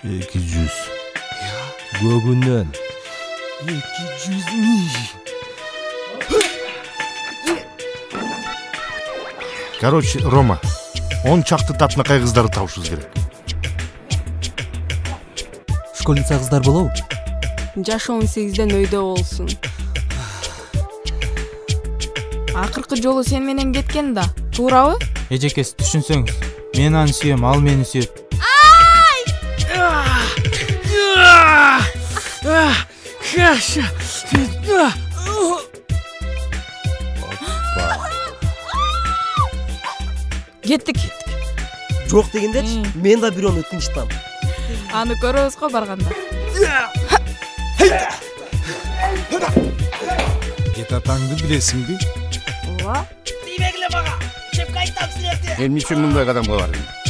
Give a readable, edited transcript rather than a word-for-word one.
200. Көгүнөн 200 миң. Короче, Рома, 10 чакты татынакай кыздарды табышыбыз керек. Школьница кыздар болобу? Жашы 18ден өйдө болсун. Акыркы жолу сен менен кеткен да, туурабы? Эжекеси түшүнсөңүз, мен аны сүйөм, ал мени сүйөт. Кеттик. Жок дегендерчи, мен да бирөөнү тынчтам. Аны көрөбүз го барганда. Кетатаңды билесиңби? Ооба. Тийбегиле мага. Шепке айтам силерди. Эмне үчүн мындай кадамга бардың?